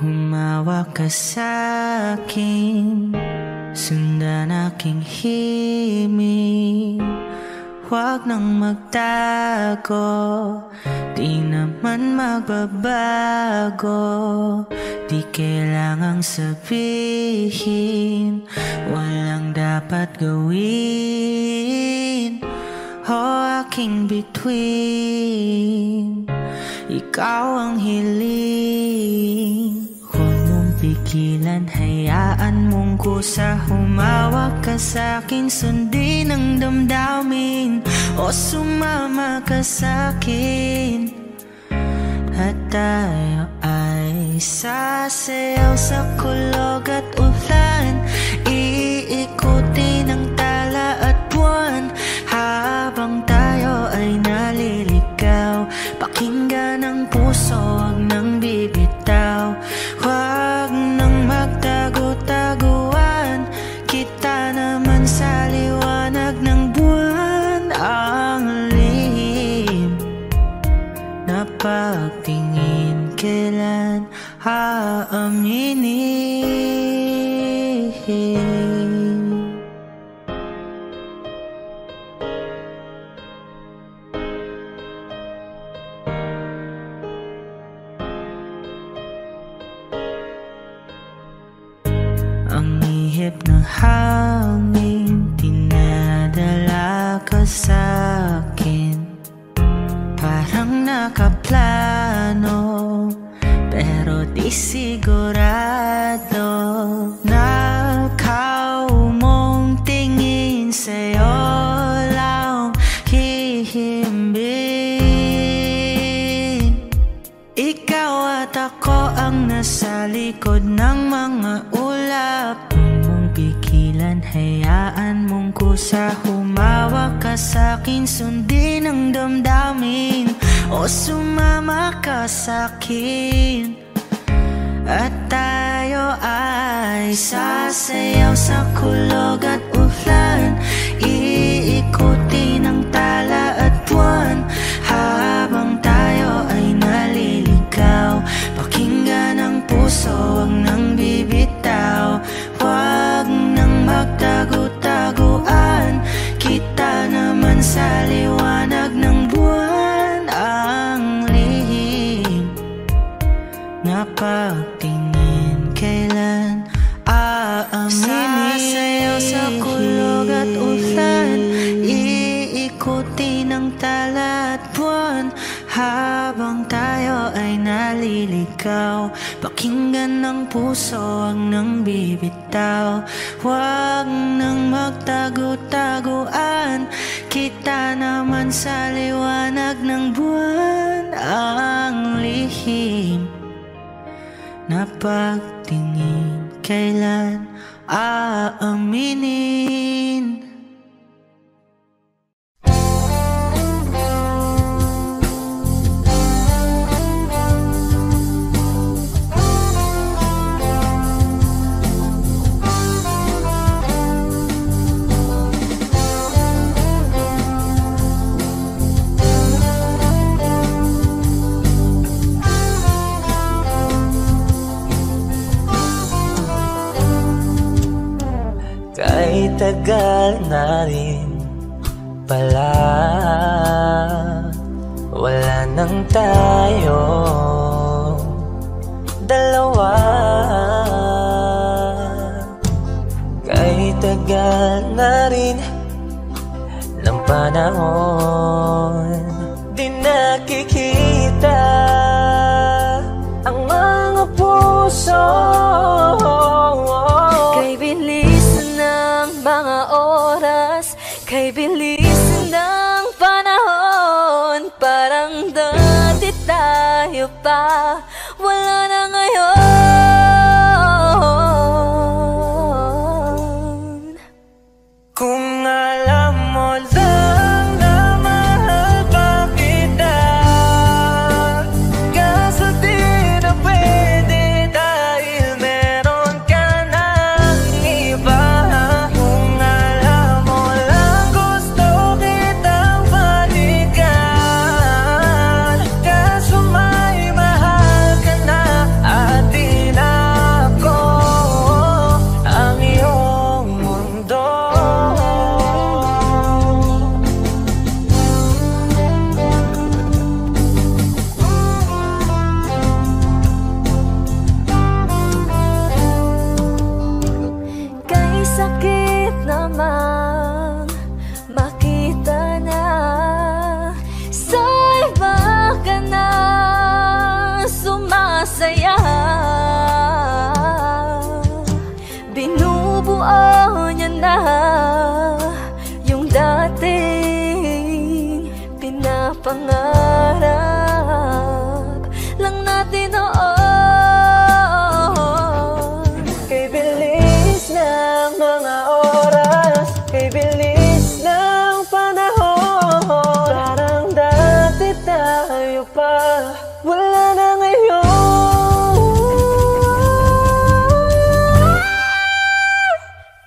Humawa ka sa'kin, sundan aking himig. Huwag nang magtago, di naman magbabago. Di kailangang sabihin, walang dapat gawin. O aking bituin, ikaw ang hiling. Huwag mong pigilan, hayaan mong kusa. Humawak ka sa'kin, sundin ang damdamin. O sumama ka sa'kin, at tayo ay sasayaw sa kulog at ulan. Iikutin ang tala at buwan, habang tayo ay naliligaw. Pakinggan ang puso, huwag nang bibitaw. Huwag nang magtago-taguan, kita naman sa liwanag ng buwan. Ang lihim na pagtingin, kailan aaminin? Ang ihip ng hangin, dinadala ka sa'kin. Parang nakaplano, pero di sigurado. Nakaw mong tingin, sa'yo lang hihimbing. Ikaw at ako ang nasa likod ng mga ulap. Huwag mong pigilan, hayaan mong kusa. Humawak ka sa'kin, sundin ang damdamin. O sumama ka sa'kin, at tayo ay sasayaw sa kulog at ulan. Iikutin ang tala at buwan, habang tayo ay naliligaw. Pakinggan ang puso, huwag nang bibitaw. Huwag nang magtago-taguan, kita naman sa liwanag ng buwan. Ang lihim na pagtingin, kailan aaminin? Sasayaw sa kulog at ulan, iikutin ang tala at buwan, habang tayo ay naliligaw. Pakinggan ng puso, huwag nang bibitaw. Huwag nang magtago-taguan, kita naman sa liwanag ng buwan. Ang lihim na pagtingin, kailan aaminin? Kahit tagal na rin pala, wala nang tayo dalawa. Kahit tagal na rin ng panahon, di nakikita ang mga puso. Kay bilis ng mga oras, kay bilis ng panahon, parang dati tayo pa, wala na ngayon. Kung alam mo lang na mahal pa kita, kaso di na pwede dahil meron ka ng iba. Kung alam mo lang gusto kitang balikan, kaso may mahal ka na at di pangarap lang natin noon. Kay bilis ng mga oras, kay bilis ng panahon, parang dati tayo pa, wala na ngayon.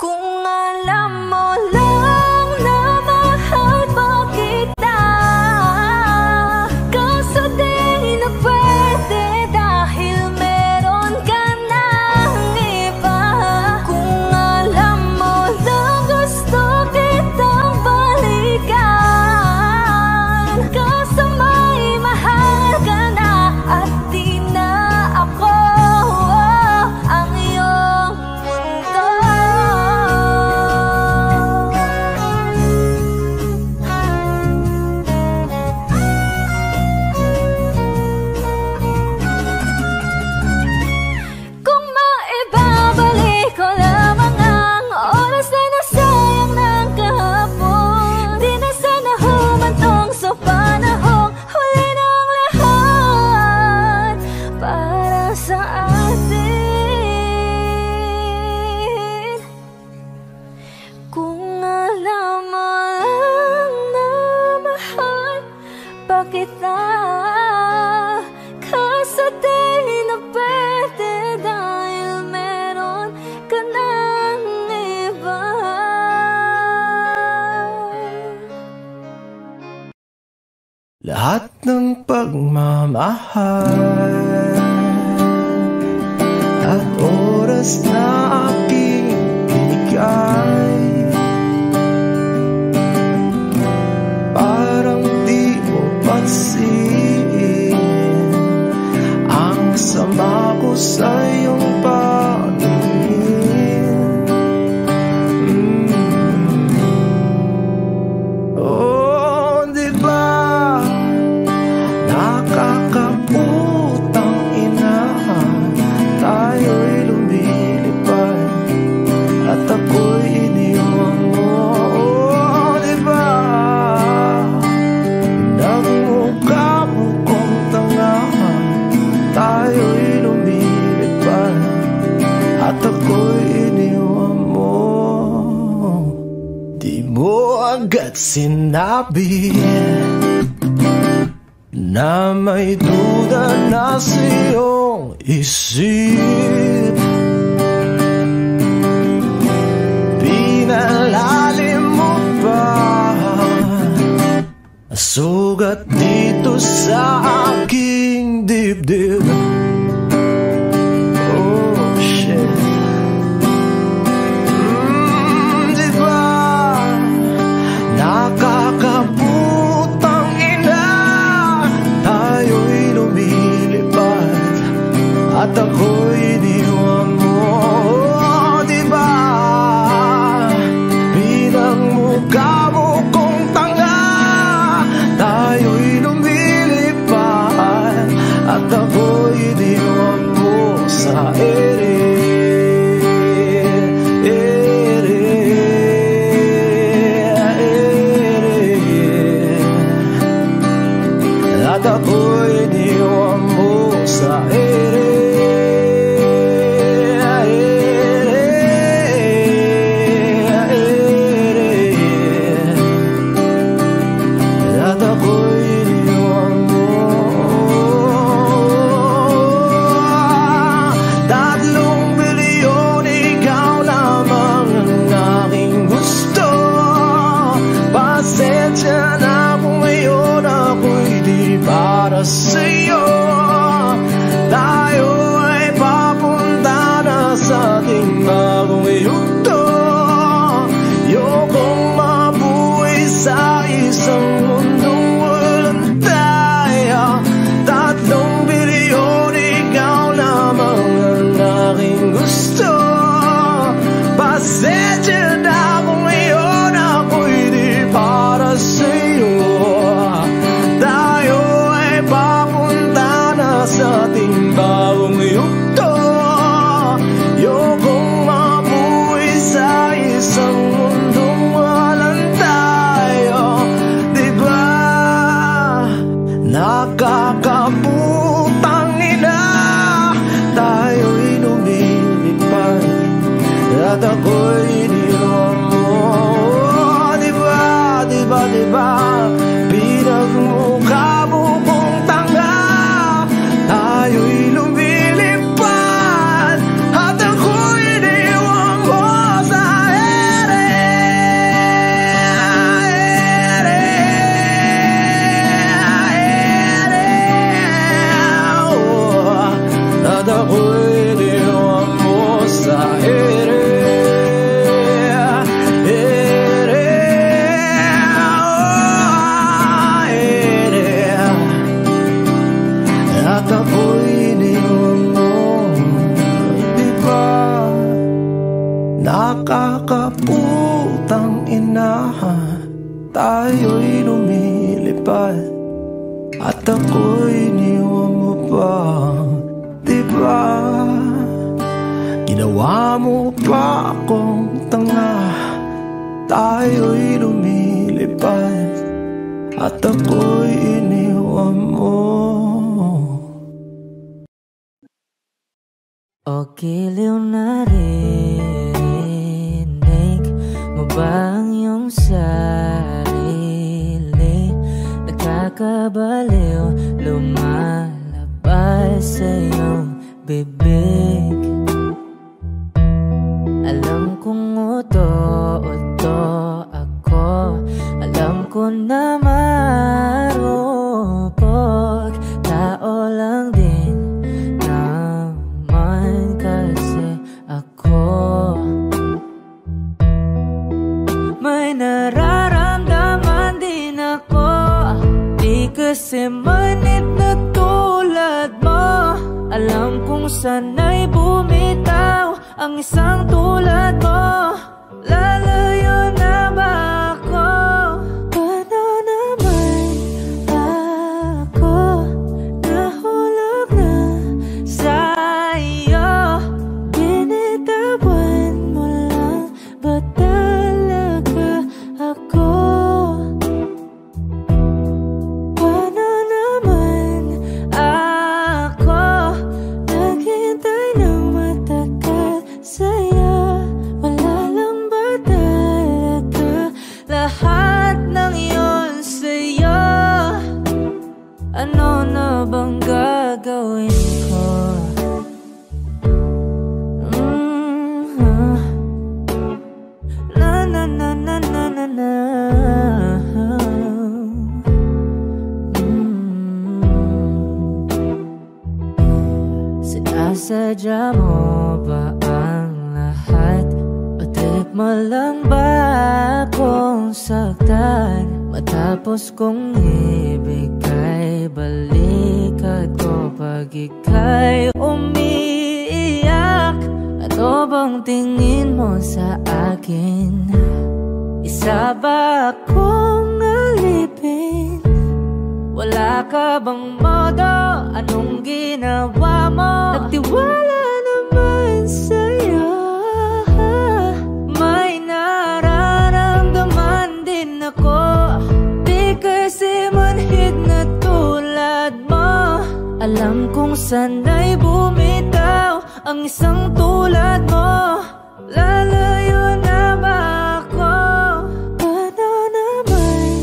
Kung alam mo lang na mahal pa kita, kaso di na pwede dahil meron ka ng iba. Kung alam mo lang gusto kitang balikan, kaso may mahal ka na at di na ako ang iyong mundo. Kung maibabalik ko lamang ang oras na nasayang ng kahapon, di na sana humantong sa panahong huli ng lahat para sa atin. Kung alam mo lang na mahal pa kita, kaso di na pwede dahil meron ka ng iba. Lahat ng pagmamahal at oras na aking binigay, parang di mo pansin ang sama ko sa iyong paningin. Oh, di ba nakakaputang ina, tayo'y lumilipad at ako'y iniwan mo. Oh, di ba nagmukha mo kong tanga, tayo'y lumilipad at ako'y iniwan mo. Di mo agad sinabi na may duda na sa iyong isip, pinalalim mo pa sugat dito sa aking dibdib. Oh shit. Di ba nakakaputang ina, tayo'y lumilipad at ako'y iniwan mo. Oh, di ba pinagmukha mo kong tanga, tayo'y lumilipad at ako'y iniwan mo sa ere. At ako'y iniwan mo sa ere. At ako'y iniwan mo. 3 bilyon, ikaw lamang ang aking gusto. Pasensya na kung ngayon ako'y di para sa'yo. Tayo ay papunta na sa ating bagong yugto. Ayokong mabuhay sa isang mundong walang tayo. 3 bilyon, ikaw lamang ang aking gusto. Pasensya na kung ngayon ako'y di para sa'yo. Tayo ay papunta na Nakakaputang ina, tayo'y lumilipad at ako'y iniwan mo. Diba, diba, diba, pinagmukha mo kong tanga. Tayo'y lumilipad at ako'y iniwan mo sa ere. At ako'y iniwan mo sa ere. At ako'y iniwan mo. Diba, nakakaputang ina, tayo'y lumilipad at ako'y iniwan mo pa. Diba, ginawa mo pa akong tanga. Tayo'y lumilipad at ako'y iniwan mo. O giliw narinig mo ba ang iyong sarili? Nagkakabaliw, lumalabas sa iyong bibig. Alam kong uto-uto ako, alam ko na marupok, tao lang din naman kasi ako. May nararamdaman din ako, di kasi manit na tulad mo. Alam kong sana'y bumitaw ang isang tulad mo. Lalayo na ba ako? Paano naman ako nahulog na sa'yo? Binitawan mo lang ba talaga ako? Paano naman ako naghintay ng matagal sa'yo? Wala lang ba talaga lahat ng iyon sa'yo? Ano na bang gagawin ko? Na na na na na na na. Sinasadya mo ba ang lahat? O trip mo lang ba akong saktan? Matapos kong ibigay balikat ko pag ika'y umiiyak. Ano bang tingin mo sa akin? Isa ba akong alipin? Wala ka bang modo? Anong ginawa mo? Nagtiwala naman sa'yo. May nararamdaman din ako, di kasi manhid na tulad mo. Alam kong sana'y bumitaw ang isang tulad mo. Lalayo na ba ako? Paano naman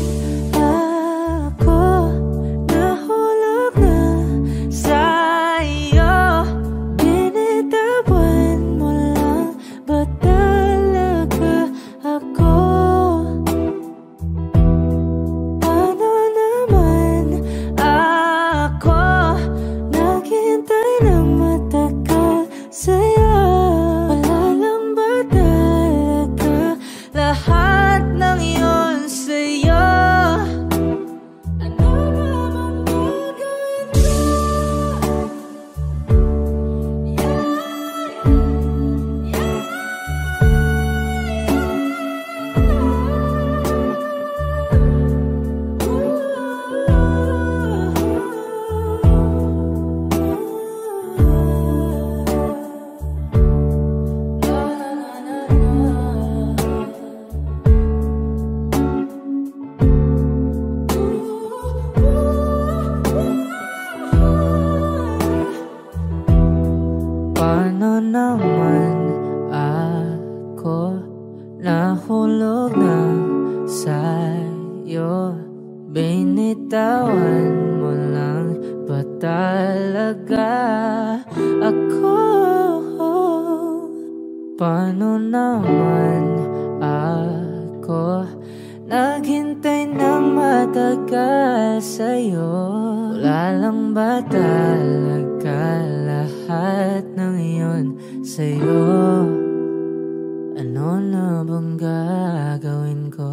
ako nahulog na sa'yo? Binitawan mo lang ba talaga ako? Paano naman ako naghintay ng matagal sa'yo? Wala lang ba talaga talaga ako? Paano naman ako naghintay ng matagal sa'yo? Wala lang ba talaga lahat ng iyon sa'yo? Ano na bang gagawin ko?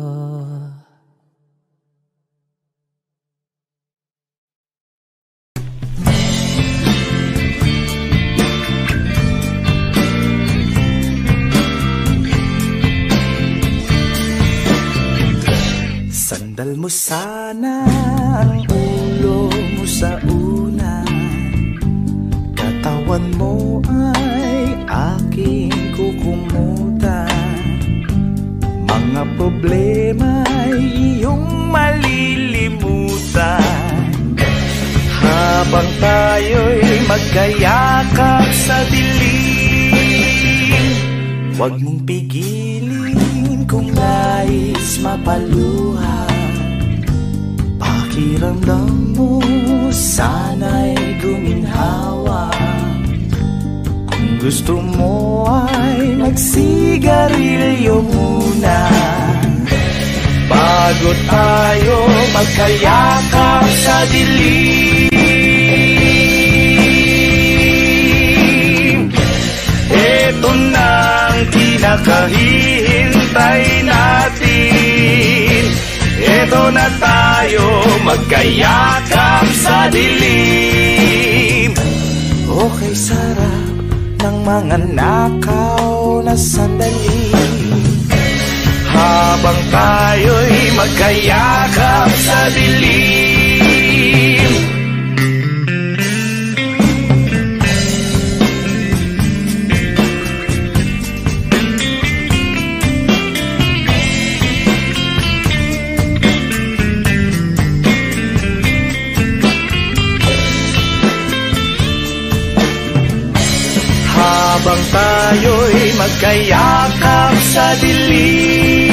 Sandal mo sana ang ulo mo sa unan, katawan mo ay aking kukumutan. Mga problema ay iyong malilimutan, habang tayo'y magkayakap sa dilim. Huwag mong pigilin kung nais mapaluha. Pakiramdam mo sana'y guminhawa. Kung gusto mo ay magsigarilyo muna, bago tayo magkayakap sa dilim. Ito na ang pinakahihintay natin. Ito na tayo magkayakap sa dilim. Okay, sarap ng mga nakaw na sandali, habang tayo'y magkayakap sa dilim. Habang tayo'y magkayakap sa dilim.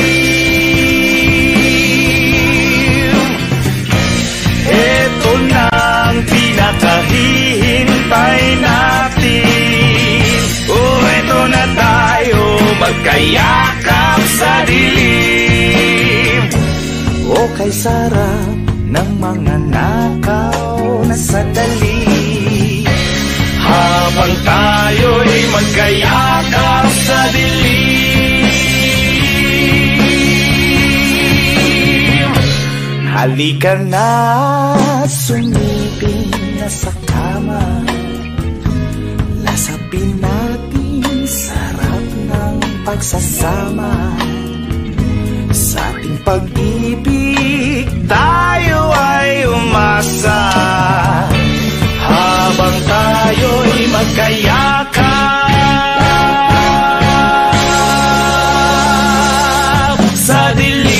Ito na ang pinakahihintay natin. Ito na tayo magkayakap sa dilim. Okay, sarap ng mga nakaw na sandali, habang tayo'y magkayakap sa dilim. Halika na, sumipin na sa kama. Lasapin natin sarap ng pagsasama. Sa ating pag-ibig tayo ay umasa, habang tayo'y magkayakap sa dilim.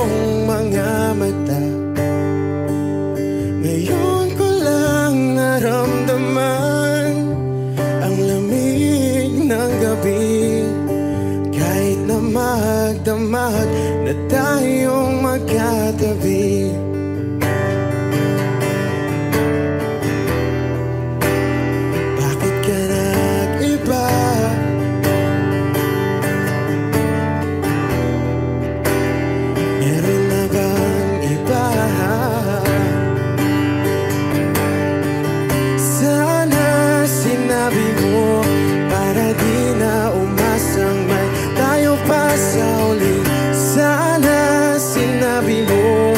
iyong mga mata. Ngayon ko lang naramdaman ang lamig ng gabi, kahit na magdamag na tayong magkatabi. Bakit ka nag-iba? Meron na bang iba? Sana sinabi mo para di na umasang may tayo pa sa uli. Sana sinabi mo,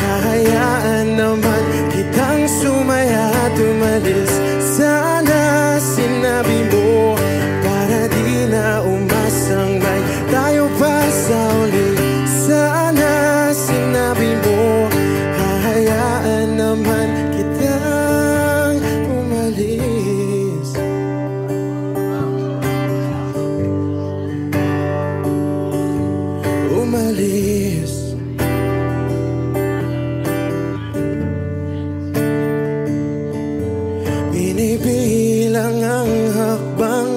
hahayaan naman kitang sumaya at umalis. Sana sinabi mo para di na umasang may tayo pa sa uli. Sana sinabi mo, hahayaan naman kitang umalis. Umalis. Binibilang ang hakbang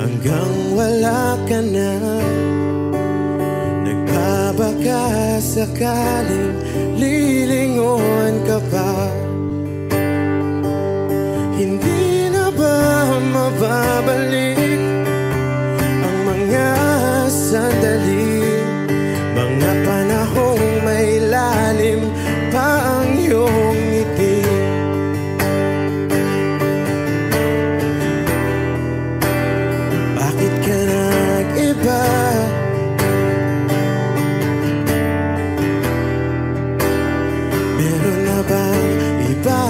hanggang wala ka na. Nagbabaka sakaling lilingon ka pa. Hindi na ba mababalik ang mga sandali, mga panahong may lalim pa ang iyong ngiti? Bakit ka nag-iba? Meron na bang iba?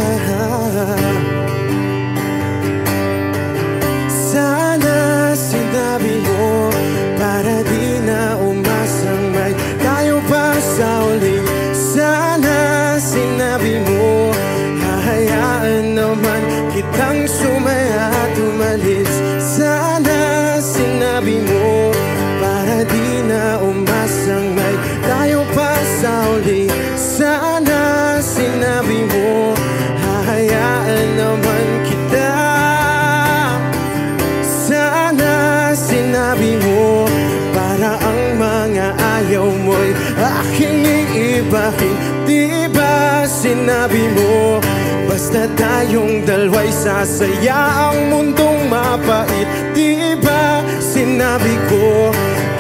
Sana sinabi mo para di na umasang may tayo pa sa uli. Sana sinabi mo, hahayaan naman kitang sumaya at umalis. Sana sinabi mo para di na umasang may tayo pa sa uli. Sana sinabi mo, hahayaan naman kita. Sana sinabi mo para ang mga ayaw mo'y aking iibahin. Di ba sinabi mo, basta tayong dalawa'y sasaya ang mundong mapait? Di ba sinabi ko,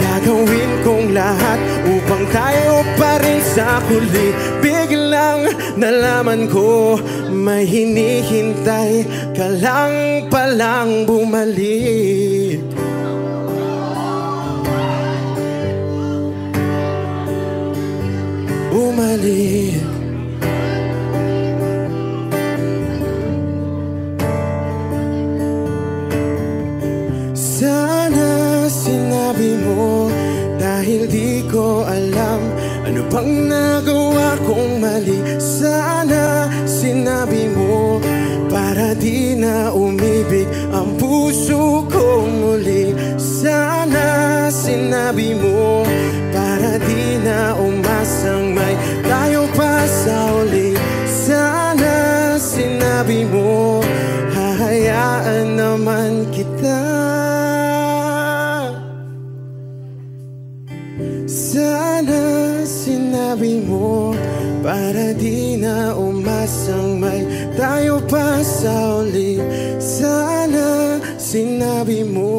gagawin kong lahat upang tayo pa rin sa huli? Biglang nalaman ko, may hinihintay ka lang palang bumalik. Bumalik. Sana sinabi mo, dahil di ko alam ano bang nagawa kong mali. Sana sinabi mo para di na umibig ang puso kong muli. Sana sinabi mo para di na umasang may tayo pa sa uli. Sana sinabi mo, hahayaan naman kita. Sana sinabi mo para di na umasang may tayo pa sa uli. Sana sinabi mo.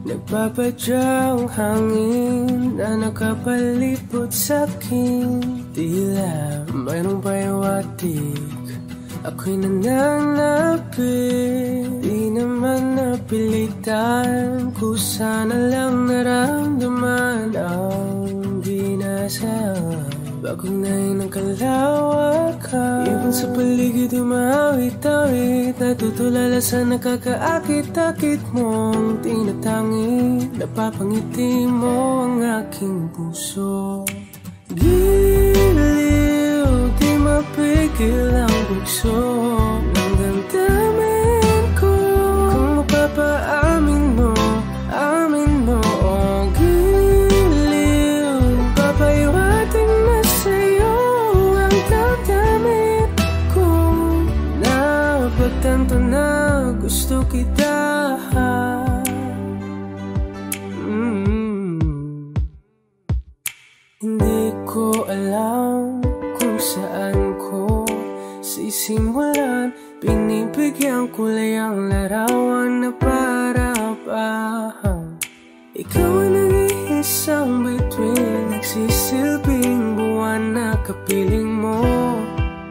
Nagpapadyang hangin na nakapalipot sa'kin. Tila mayroong payawatik, ako'y nananapit. Di naman napilitan, kusa na lang naramdaman ang ginasaan. Bagong ngayon ang kalawakan, ibon sa paligid umawit-awit, natutulala sa nakakaakit-akit mong tinatangi. Napapangiti mo ang aking puso, Giliw, di mapigil ang bugso ng damdamin ko. Kung mapapaamin mo, amin mo. Oh, giliw, papaiwating na sa'yo ang damdamin ko. Napagtanto na gusto kita. Hindi ko alam kung saan ko sisimulan. Binibigyan ko lang ang larawan na para-parahan. Ikaw ang nag-iisang bituin, nagsisilbing buwan na kapiling mo.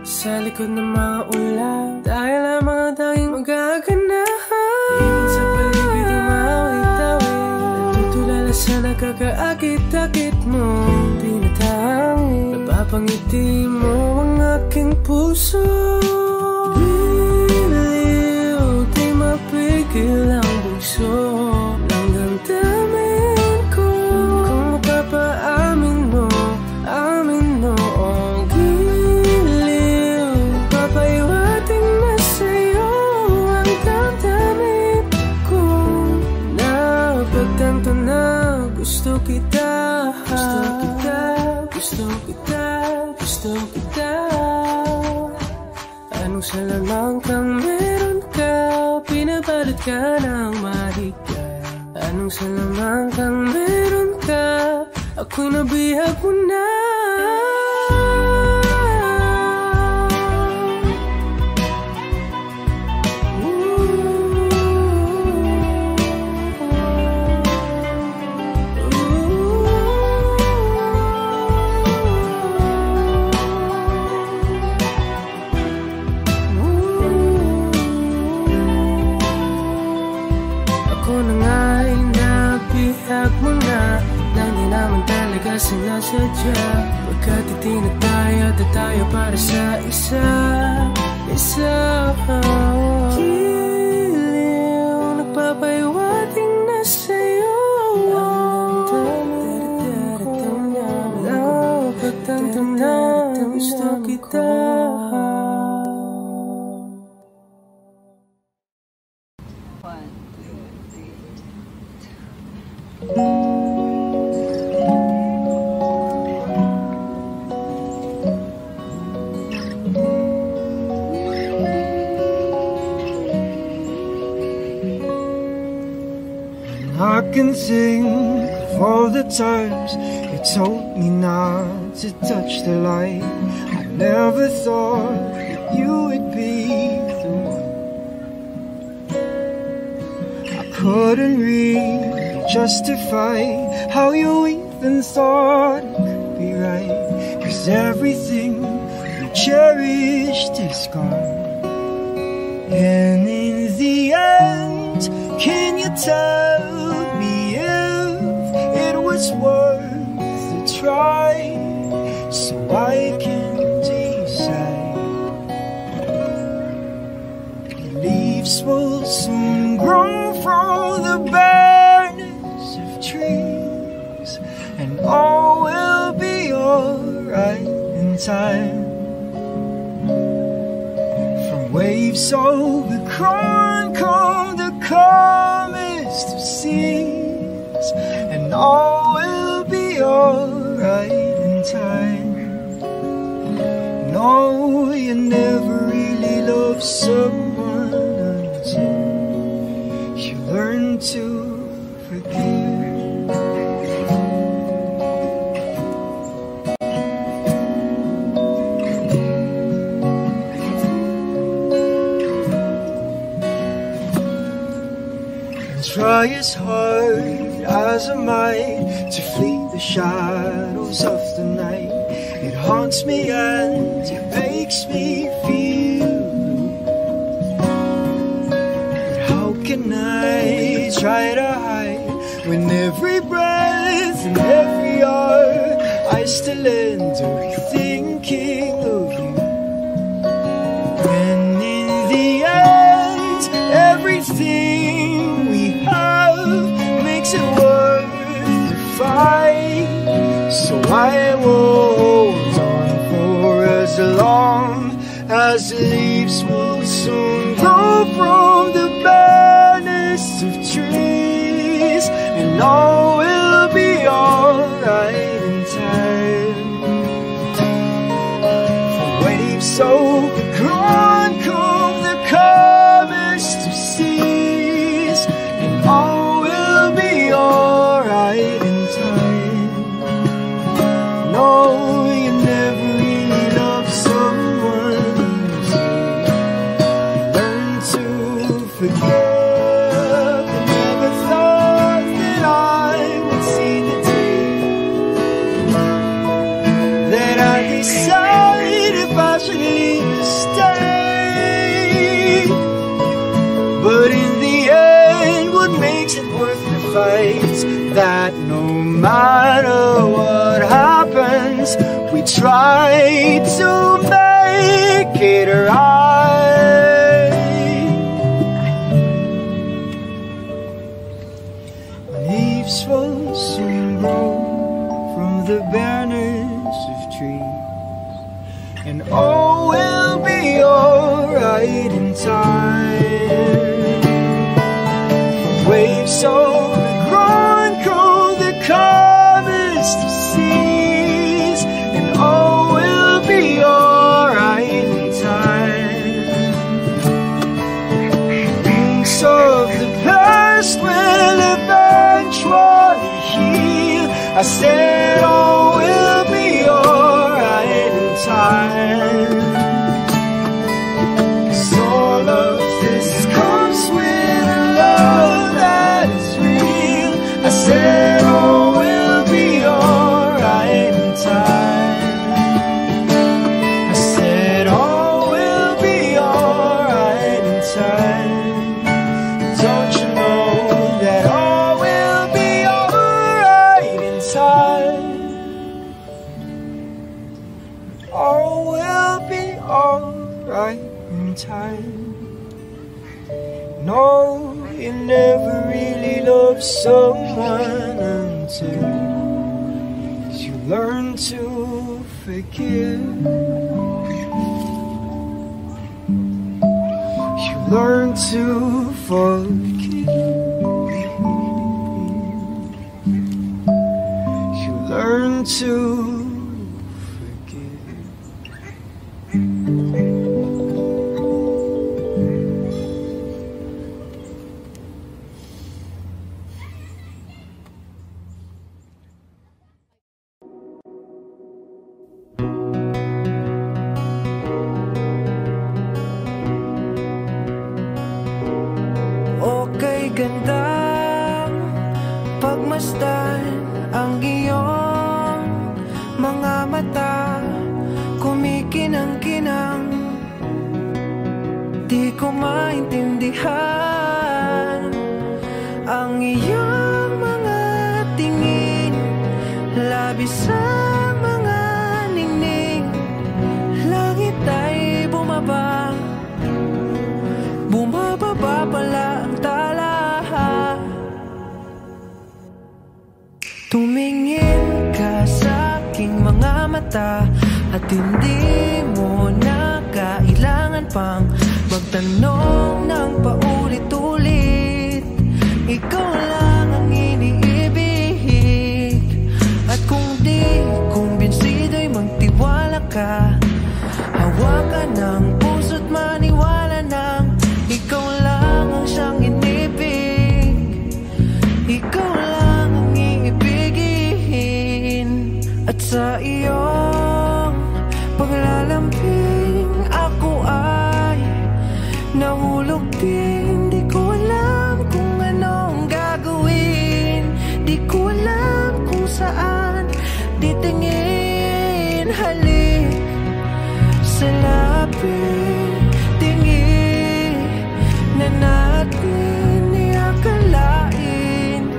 Sa likod ng mga ulan, dahil ang mga tanging magaganahan. Ibig sa paligid ang mawit-awit, natutulala sa nakakaakit-akit mo. Napapangiti mo ang aking puso. Giliw, di mapigil ang bugso ng damdamin ko. Kung mapapaamin mo, amin mo. Oh, giliw, papaiwating na sa'yo ang damdamin ko. Napagtanto na gusto kita. Gusto kita, gusto kita. Anong salamang kang meron ka, pinabalot ka ng mahika. Anong salamang kang meron ka, ako'y nabihag mo na. Sinasadya, pagkat itinataya tayo para sa isa. Giliw, nagpapaiwating na sa'yo. Napagtanto na gusto kita. I can think of all the times you told me not to touch the light. I never thought that you would be the one. I couldn't really justify how you even thought it could be right, 'cause everything you cherished is gone. And in the end, can you tell me if it was worth the try, so I can decide? Leaves will soon grow from the barrenness of trees, and all will be alright in time. Waves overcome come the calmest of seas, and all will be alright in time. No, you never really loved someone until you learn to forgive. Try as hard as I might to flee the shadows of the night. It haunts me and it makes me feel blue. But how can I try to hide when every breath and every hour I still end up thinking of you? And in the end, everything we have makes it worth the fight. So I will as long as the leaves will soon grow from the barrenness of trees, and all will be alright in time. From waves so gone come the calmest of seas, and all will be alright in time. No, you never really loved someone to learn to forget. Decide if I should even stay, but in the end what makes it worth the fight, that no matter what happens, we try to make it right. Leaves will soon grow from the barrenness of trees, and all will be alright in time. From waves so grown come the calmest of seas, and all will be alright in time. Things of the past will eventually heal. I said all will be alright in time. 'Cause all of this comes with a love that is real. I said all will be alright in time. I said all will be alright in time. Don't you know that all will be alright in time? All will be alright in time. No, you never really loved someone until you learn to forgive. You learn to forgive. You learn to gandang pagmasdan ang iyong mga mata, kumikinang-kinang, di ko maintindihan ang iyong mga tingin, labis ang mga ningning, langit ay bumaba, bumababa pala ang tala. Tumingin ka sa aking mga mata at hindi mo na kailangan pang magtanong ng paulit-ulit. Ikaw lang ang iniibig, at kung di kumbinsido'y magtiwala ka. Hawakan ng puso't maniwala ng ikaw lang ang siyang inibig. Ikaw lang ang iibigin, at sa iyong paglalambing ako ay nahulog din. Di ko alam kung anong gagawin, di ko alam kung saan titingin. Halik sa lapit, tingin na natin iakalain,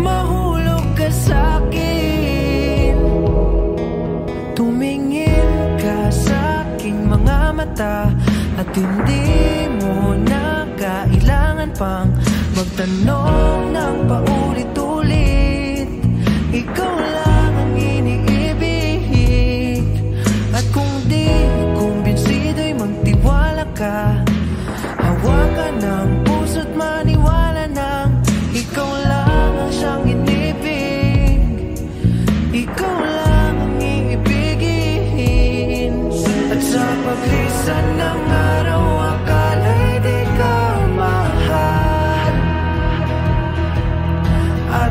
mahulog ka sa'kin. Tumingin ka sa aking mga mata at hindi mo na kailangan pang magtanong ng paulit-ulit. Ikaw lang ang iniibig, at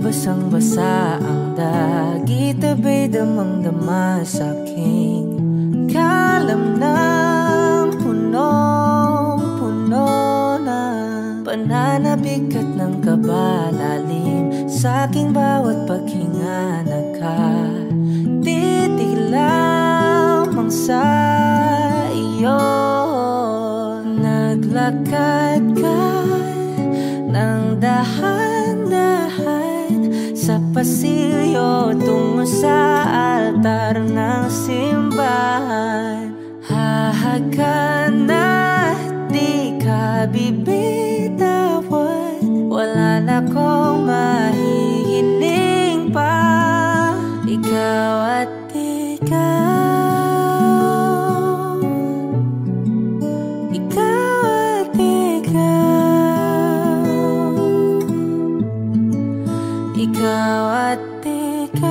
Basang-basa ang dagit, abay damang-dama sa aking kalam ng punong-puno na pananabik at ng kabalalim sa aking bawat paghinga. Nakatitig lamang sa iyo, naglakad ka ng dahan-dahan sa pasilyo tungo sa altar ng simbahan. Hahagan at di ka bibitawan, wala na kong mahihiling pa. Ikaw at ikaw, ikaw at ikaw, ikaw at ikaw,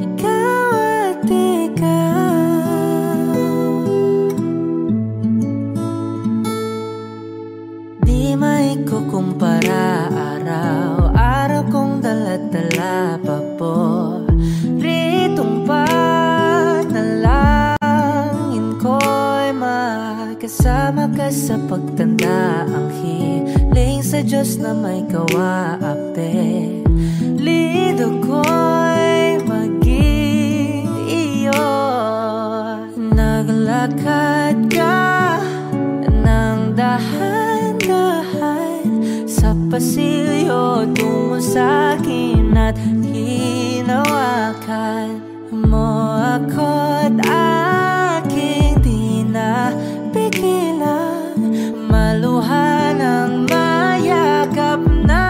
ikaw at ikaw. Di maikukumpara, araw-araw kong dala-dala pa po ritong panalangin ko'y makasama ka sa pagtanda. Ang hiling sa Diyos na may kawaape, lido ko'y maging iyo. Naglakad ka ng dahan-dahan sa pasilyo tungo sa akin at hinawakan mo ako't aking di na pigilan, maluha ng mayakap na.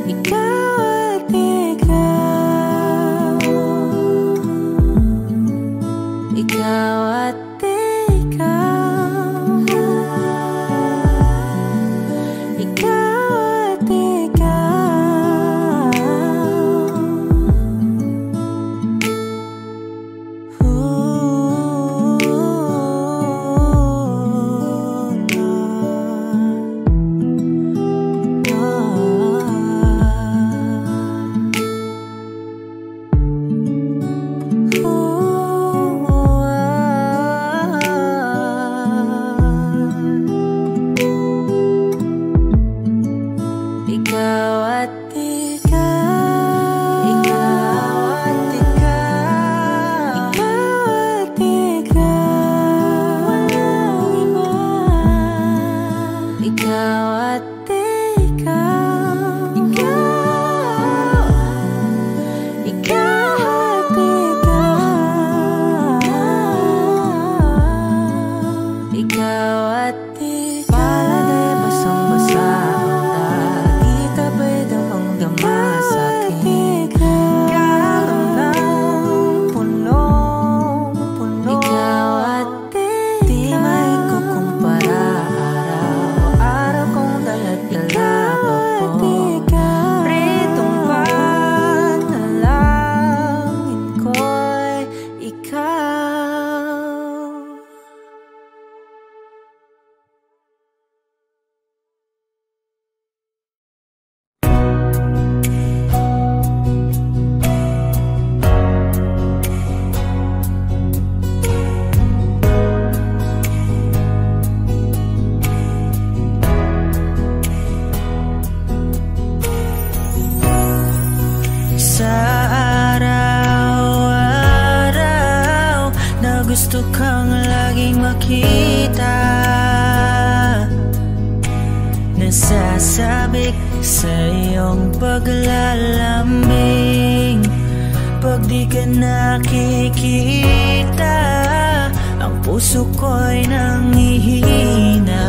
Ikaw at ikaw, ikaw at ikaw, ikaw at ikaw. Ikaw at ikaw, ikaw at ikaw, ikaw at ikaw, walang iba. Ikaw at ikaw, ikaw, ikaw at ikaw, ikaw at ikaw. Palagay basang-basa sa aking kalam ng punong-puno. Ikaw at di maikukumpara, araw-araw kong dala-dala pa po ritong panalangin ko'y ikaw. Sa araw-araw na gusto kang laging makita, nasasabik sa iyong paglalambing. Pag di ka nakikita, ang puso ko'y nangihina.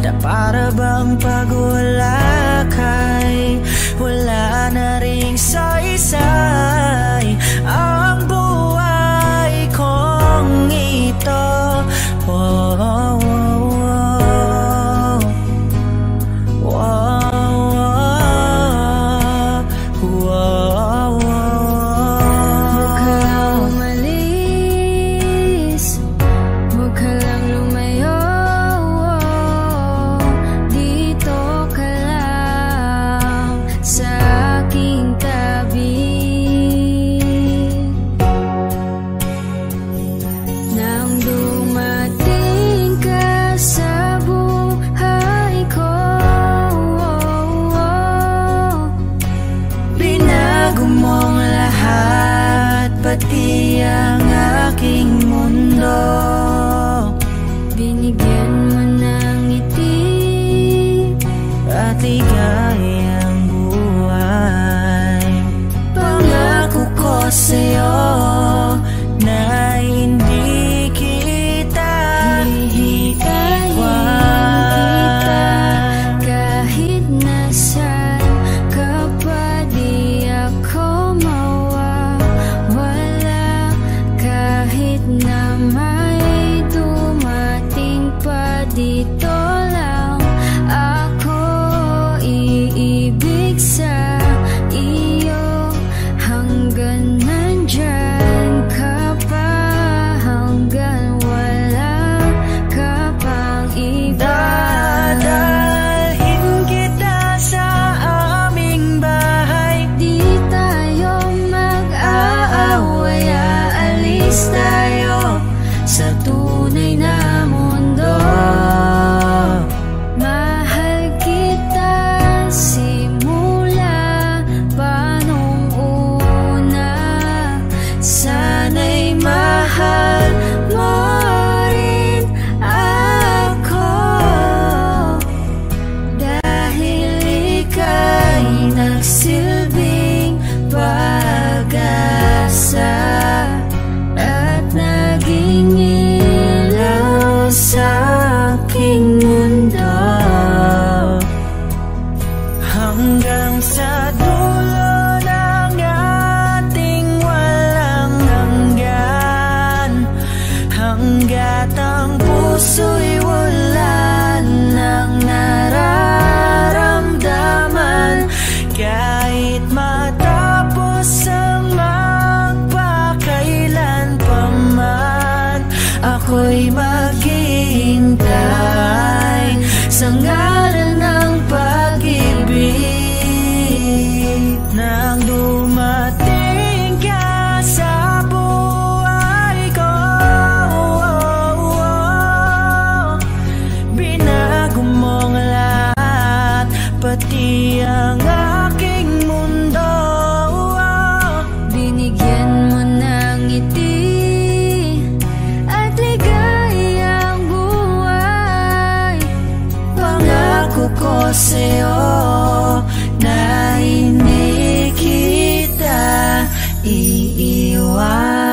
na para bang pag wala ka'y wala na ring saysay ang buhay kong ito. Oh, oh, oh, oh, oh, oh, oh. Huwag ka lang umalis, huwag ka lang lumayo, dito ka lang sa aking tabi. Nang dumating ka sa buhay ko, binago mong lahat, pati ang aking mundo. Binigyan mo ng ngiti at ligayang buhay. Pangako ko sa'yo na hindi kita iiwan. Kahit nasaan ka pa, di ako mawawala. Kahit na may dumating pa, dito lang ako iibig sa iyo. Hanggang nandyan ka pa, hanggang wala ka pang iba. Dadalhin kita sa aming bahay, di tayo mag-aaway. Aalis tayo sa tunay na mundo. Mahal kita simula pa nung una. Sana'y mahal mo rin ako, dahil ika'y nagsilbing pag-asa at naging ilaw sa aking mundo. Hanggang sa dulo ng ating walang hanggan, hanggat ang puso'y wala nang nararamdaman. Kahit matapos ang magpakailan pa man, ako'y maghihintay sa ngalan ng pag-ibig. Nang dumating ka sa buhay ko, binago mong lahat, pati ang aking mundo. Binigyan mo ng ngiti at ligayang buhay. Pangako ko sa'yo na hindi kita iiwan.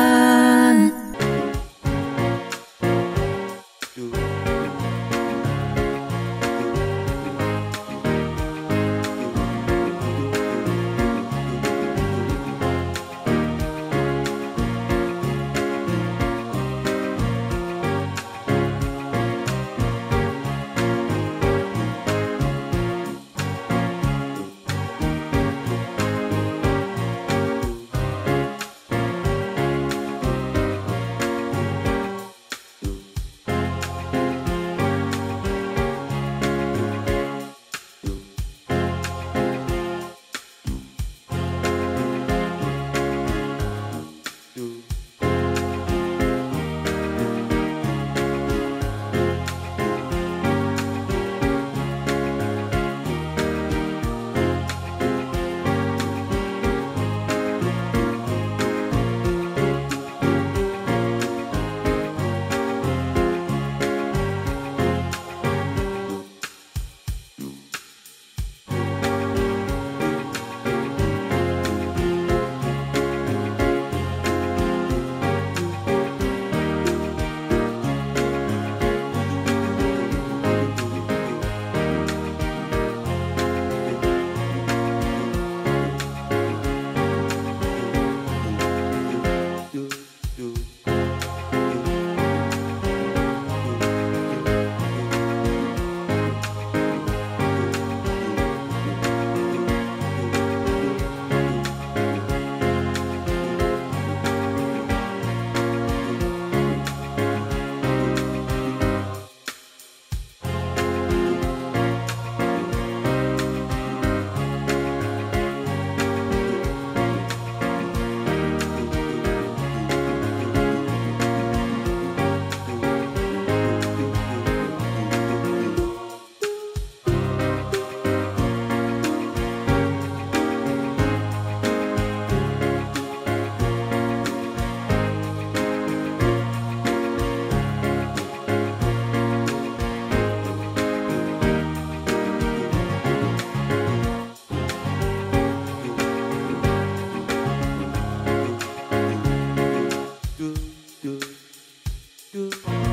do.